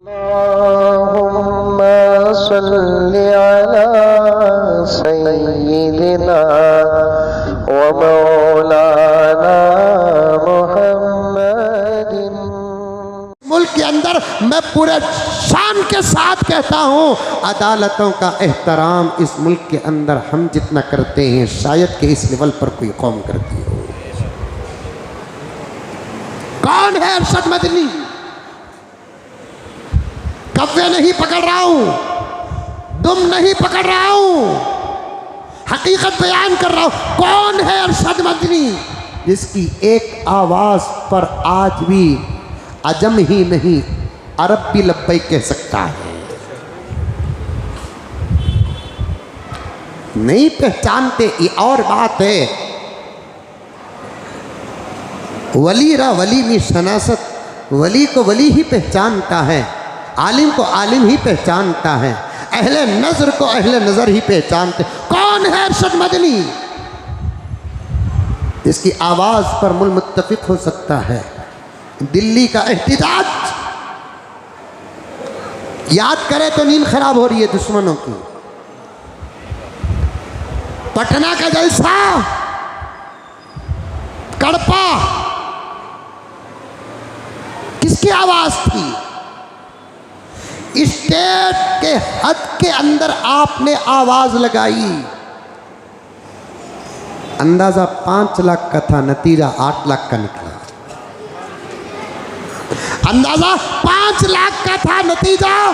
अल्लाहुम्मा सल्लि अला सय्यिदिना व मौलाना मुहम्मदिन। मुल्क के अंदर मैं पूरे शान के साथ कहता हूँ, अदालतों का एहतराम इस मुल्क के अंदर हम जितना करते हैं शायद कि इस लेवल पर कोई कौम करती हो। कौन है अरशद मदनी? कव्वे नहीं पकड़ रहा हूं, दुम नहीं पकड़ रहा हूं, हकीकत बयान कर रहा हूं। कौन है अरशद मदनी जिसकी एक आवाज पर आज भी अजम ही नहीं अरब भी लब्बैक कह सकता है? नहीं पहचानते ये और बात है। वली रा वली में शनासत, वली को वली ही पहचानता है, आलिम को आलिम ही पहचानता है, अहले नजर को अहले नजर ही पहचानते। कौन है अरशद मदनी इसकी आवाज पर मुल्क मुत्तफिक हो सकता है? दिल्ली का एहतिजाज याद करे तो नींद खराब हो रही है दुश्मनों की। पटना का जलसा, कड़पा, किसकी आवाज थी? स्टेट के हद के अंदर आपने आवाज लगाई। अंदाजा 5 लाख का था, नतीजा 8 लाख का निकला। अंदाजा 5 लाख का था, नतीजा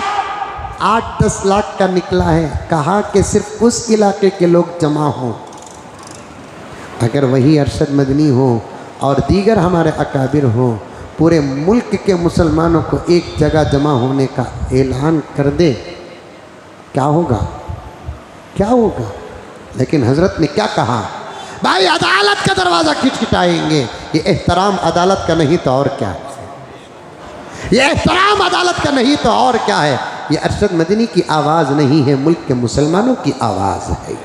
8-10 लाख का निकला है। कहा कि सिर्फ उस इलाके के लोग जमा हों। अगर वही अरशद मदनी हो और दीगर हमारे अकाबिर हो, पूरे मुल्क के मुसलमानों को एक जगह जमा होने का ऐलान कर दे, क्या होगा? क्या होगा? लेकिन हजरत ने क्या कहा? भाई अदालत का दरवाज़ा खिटखिटाएंगे। ये एहतराम अदालत का नहीं तो और क्या है? ये एहतराम अदालत का नहीं तो और क्या है? ये अरशद मदनी की आवाज़ नहीं है, मुल्क के मुसलमानों की आवाज़ है।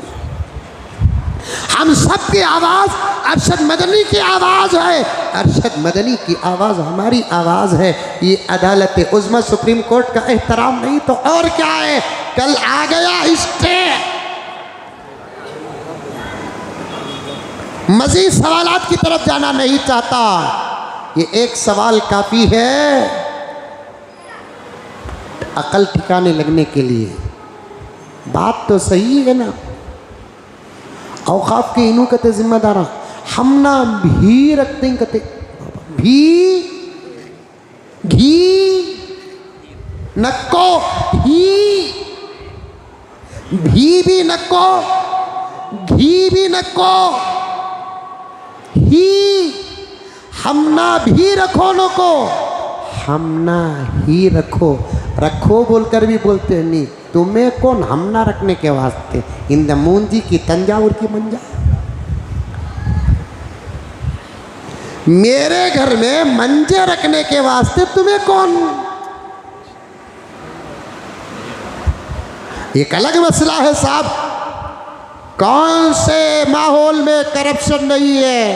हम सब की आवाज़ अरशद मदनी की आवाज़ है। अरशद मदनी की आवाज़ हमारी आवाज़ है। ये अदालत उज़्मा सुप्रीम कोर्ट का एहतराम नहीं तो और क्या है? कल आ गया स्टे। मज़ीद सवालात की तरफ जाना नहीं चाहता। ये एक सवाल काफ़ी है अकल ठिकाने लगने के लिए। बात तो सही है ना? औकाफ के इनू कते जिम्मेदारा हम ना भी रखते हैं, कते भी घी नक्को भी नक्को, घी भी नक्को, ही हमना भी रखो नो को, हमना ही रखो। रखो बोलकर भी बोलते हैं नहीं। तुम्हें कौन हमना रखने के वास्ते? इंद मूंजी की तंजावुर की मंजा। मेरे घर में मंजे रखने के वास्ते तुम्हें कौन? एक अलग मसला है साहब। कौन से माहौल में करप्शन नहीं है?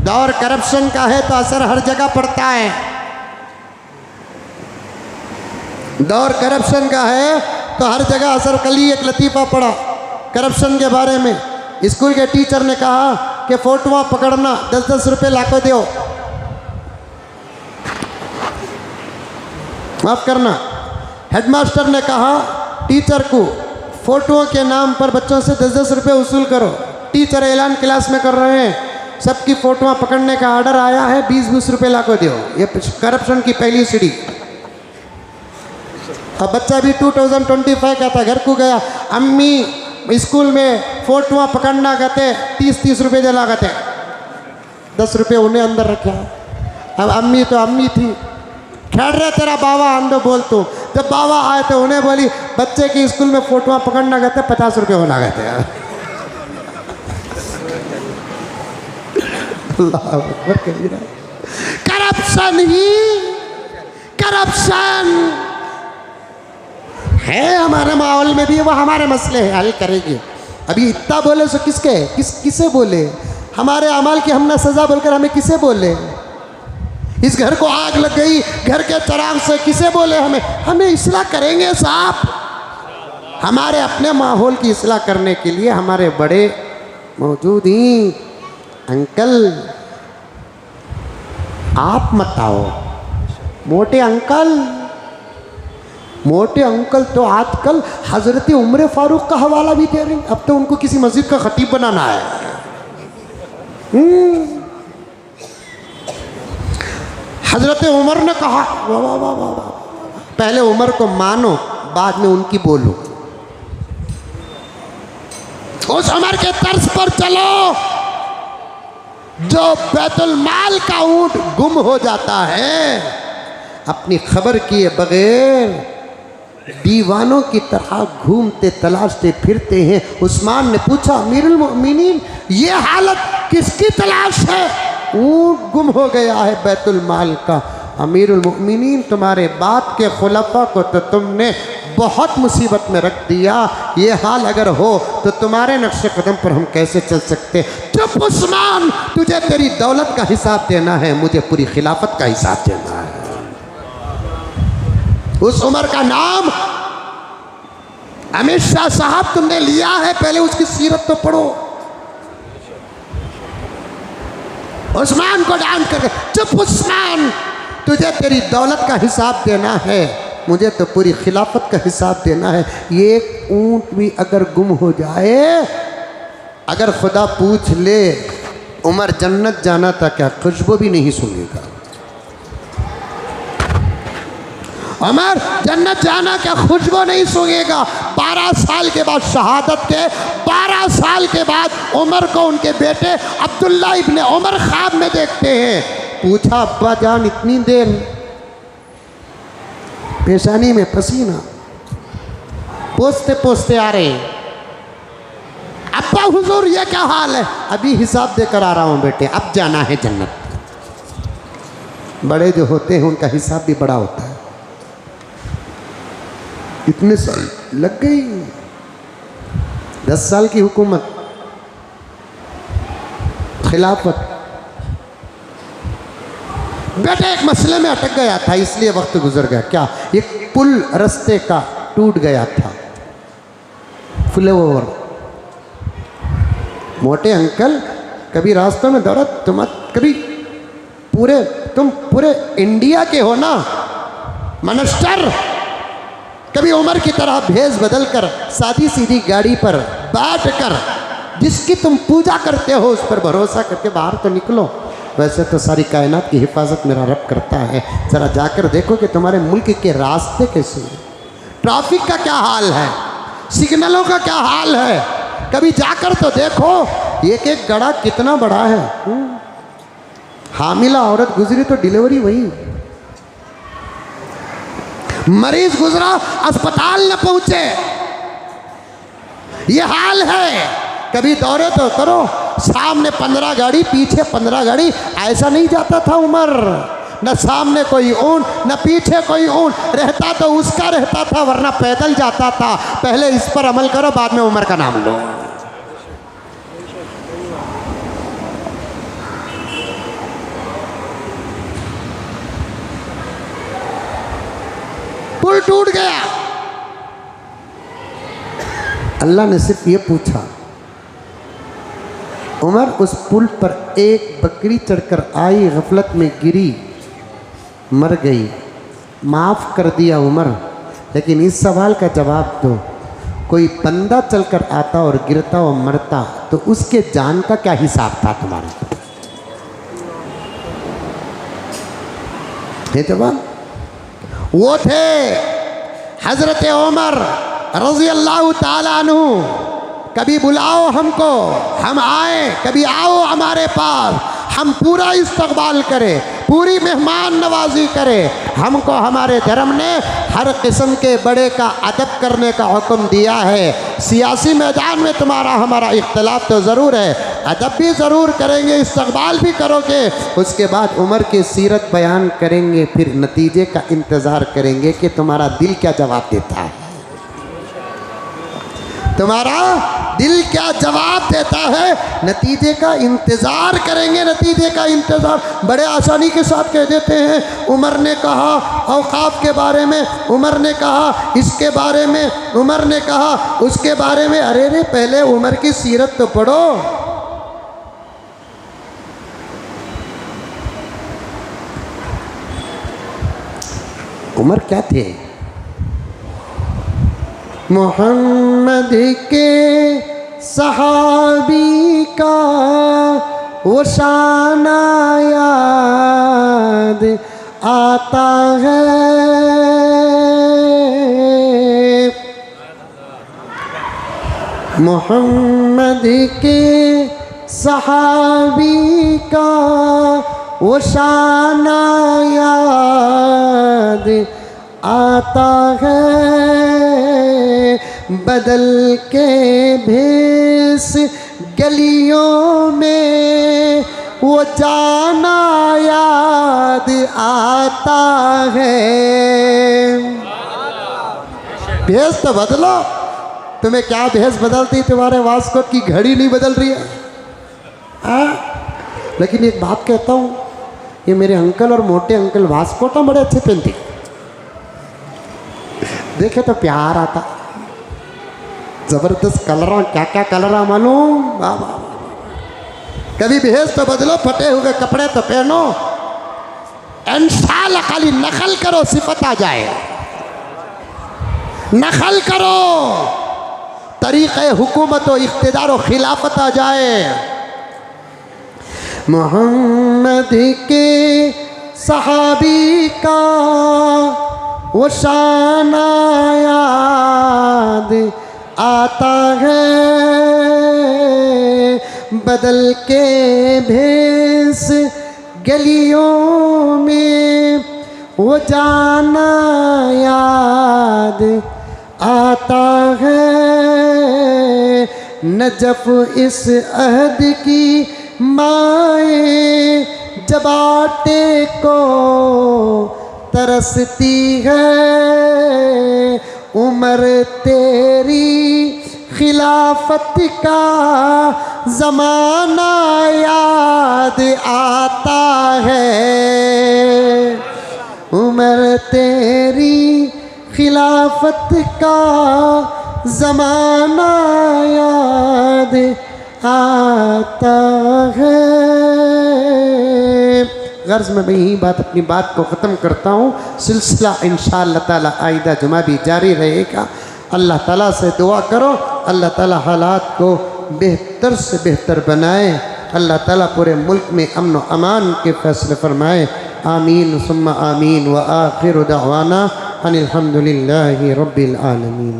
दौर करप्शन का है तो असर हर जगह पड़ता है। दौर करप्शन का है तो हर जगह असर। कल ही एक लतीफ़ा पढ़ा करप्शन के बारे में। स्कूल के टीचर ने कहा कि फोटोआं पकड़ना 10-10 रुपये लाखों दो। माफ़ करना, हेडमास्टर ने कहा टीचर को फ़ोटोओं के नाम पर बच्चों से 10-10 रुपये वसूल करो। टीचर ऐलान क्लास में कर रहे हैं, सबकी फ़ोटोआं पकड़ने का आर्डर आया है, 20-20 रुपये लाखों दो। ये करप्शन की पहली सीढ़ी। अब बच्चा भी 2025 का था, घर को गया, अम्मी स्कूल में फोटोआं पकड़ना कहते 30-30 रुपये दिला कहते, 10 रुपये उन्हें अंदर रखा। अब अम्मी तो अम्मी थी, खेड़ रहे तेरा बाबा आंदो बोल तू। जब बाबा आए तो उन्हें बोली बच्चे की स्कूल में फोटोआं पकड़ना कहते 50 रुपये होना कहते। करप्शन ही करप्शन है हमारे माहौल में भी। वो हमारे मसले हैं, हल करेंगे। अभी इतना बोले सो किसे बोले? हमारे अमाल की हम ना सज़ा बोलकर हमें किसे बोले? इस घर को आग लग गई, घर के चिराग से किसे बोले हमें इसलाह करेंगे साहब। हमारे अपने माहौल की इसलाह करने के लिए हमारे बड़े मौजूद ही। अंकल आप मत आओ, मोटे अंकल तो आजकल हजरत उमर फारूक का हवाला भी दे रहे हैं। अब तो उनको किसी मस्जिद का खतीब बनाना है। हजरत उमर ने कहा, वाह वाह वाह वाह वाह, पहले उमर को मानो बाद में उनकी बोलो। उस उमर के तर्ज पर चलो। जो बैतुल माल का ऊंट गुम हो जाता है अपनी खबर किए बगैर दीवानों की तरह घूमते तलाशते फिरते हैं। उस्मान ने पूछा, अमीरुल मोमिनीन ये हालत किसकी तलाश है? ऊंट गुम हो गया है बैतुल माल का। अमीरुल मोमिनीन तुम्हारे बाप के खुलफा को तो तुमने बहुत मुसीबत में रख दिया। ये हाल अगर हो तो तुम्हारे नक्शे कदम पर हम कैसे चल सकते? चुप उस्मान, तुझे तेरी दौलत का हिसाब देना है, मुझे पूरी खिलाफत का हिसाब देना है। उस उमर का नाम अमित शाह साहब तुमने लिया है, पहले उसकी सीरत तो पढ़ो। उस्मान को डांट करके, चुप उस्मान, तुझे तेरी दौलत का हिसाब देना है, मुझे तो पूरी खिलाफत का हिसाब देना है। ये एक ऊंट भी अगर गुम हो जाए, अगर खुदा पूछ ले उमर जन्नत जाना था क्या, खुशबू भी नहीं सूंघेगा। उमर जन्नत जाना क्या, खुशबू नहीं सूंघेगा। 12 साल के बाद, शहादत के 12 साल के बाद उमर को उनके बेटे अब्दुल्ला इब्ने उमर ख्वाब में देखते हैं। पूछा, अब्बा जान इतनी देर, पेशानी में पसीना, पोसते पोसते आ रहे हैं। अब्बा हुजूर ये क्या हाल है? अभी हिसाब देकर आ रहा हूँ बेटे, अब जाना है जन्नत। बड़े जो होते हैं उनका हिसाब भी बड़ा होता है। इतने साल लग गई, 10 साल की हुकूमत, खिलाफत। बेटा एक मसले में अटक गया था, इसलिए वक्त गुजर गया। क्या? एक पुल रास्ते का टूट गया था, फ्लाईओवर। मोटे अंकल कभी रास्तों में दौड़ा तुम, कभी तुम पूरे इंडिया के हो ना मिनिस्टर, कभी उमर की तरह भेष बदल कर सादी सीधी गाड़ी पर बैठ कर जिसकी तुम पूजा करते हो उस पर भरोसा करके बाहर तो निकलो। वैसे तो सारी कायनात की हिफाजत मेरा रब करता है। ज़रा जाकर देखो कि तुम्हारे मुल्क के रास्ते कैसे हैं, ट्रैफिक का क्या हाल है, सिग्नलों का क्या हाल है। कभी जाकर तो देखो एक एक गड़ा कितना बड़ा है। हामिला औरत गुजरी तो डिलीवरी वही, मरीज गुजरा अस्पताल न पहुंचे, ये हाल है। कभी दौरे तो करो, सामने 15 गाड़ी, पीछे 15 गाड़ी, ऐसा नहीं जाता था उमर। न सामने कोई ऊंट न पीछे कोई ऊंट, रहता तो उसका रहता था वरना पैदल जाता था। पहले इस पर अमल करो, बाद में उमर का नाम लो। पुल टूट गया, अल्लाह ने सिर्फ ये पूछा, उमर उस पुल पर एक बकरी चढ़कर आई, गफलत में गिरी, मर गई, माफ़ कर दिया उमर। लेकिन इस सवाल का जवाब दो, कोई बंदा चलकर आता और गिरता और मरता तो उसके जान का क्या हिसाब था तुम्हारा? ये जवाब वो थे हजरत उमर रज़ी अल्लाह ताला अन्हु। कभी बुलाओ हमको, हम आए, कभी आओ हमारे पास, हम पूरा इस्तकबाल करें, पूरी मेहमान नवाजी करें। हमको हमारे धर्म ने हर किस्म के बड़े का अदब करने का हुक्म दिया है। सियासी मैदान में तुम्हारा हमारा इख्तलाफ तो ज़रूर है, अदब भी ज़रूर करेंगे, इस्तकबाल भी करोगे। उसके बाद उमर की सीरत बयान करेंगे, फिर नतीजे का इंतज़ार करेंगे कि तुम्हारा दिल क्या जवाब देता है, तुम्हारा दिल क्या जवाब देता है, नतीजे का इंतज़ार करेंगे, नतीजे का इंतज़ार। बड़े आसानी के साथ कह देते हैं उमर ने कहा औकाफ के बारे में, उमर ने कहा इसके बारे में, उमर ने कहा उसके बारे में। अरे रे पहले उमर की सीरत तो पढ़ो। उमर क्या थे? मोहम्मद के सहाबी का वो शाना याद आता है। मोहम्मद के सहाबी का वो शाना याद आता है। बदल के भेस गलियों में वो जाना याद आता है। भेस तो बदलो, तुम्हें क्या भेस बदलती, तुम्हारे वास्कोट की घड़ी नहीं बदल रही है। लेकिन एक बात कहता हूँ, ये मेरे अंकल और मोटे अंकल वास्कोटा बड़े अच्छे पहनते, देखे तो प्यार आता। जबरदस्त कलर, क्या क्या कलर मालूम। वाह वाह, कभी भेस तो बदलो, फटे हुए कपड़े तो पहनो, इंशाअल्लाह खाली नकल करो, सिफत आ जाए। नकल करो, तरीक़े हुकूमत व इख्तिदार व खिलाफत आ जाए। मोहम्मद के सहाबी का वो शाना याद आता है। बदल के भेस गलियों में वो जाना याद आता है। नजफ इस अहद की माए जब आटे को तरसती है। उम्र तेरी खिलाफत का ज़माना याद आता है। उम्र तेरी खिलाफत का ज़माना याद आता है। गर्ज में मैं यही बात अपनी बात को ख़त्म करता हूँ। सिलसिला इंशाअल्लाह ताला आइंदा जुमा भी जारी रहेगा। अल्लाह ताला से दुआ करो, अल्लाह ताला हालात को बेहतर से बेहतर बनाए। अल्लाह ताला पूरे मुल्क में अमन व अमान के फ़ैसले फरमाए। आमीन सुम्मा आमीन। व आखिर दअवाना अनिल हम्दुलिल्लाहि रब्बिल आलमीन।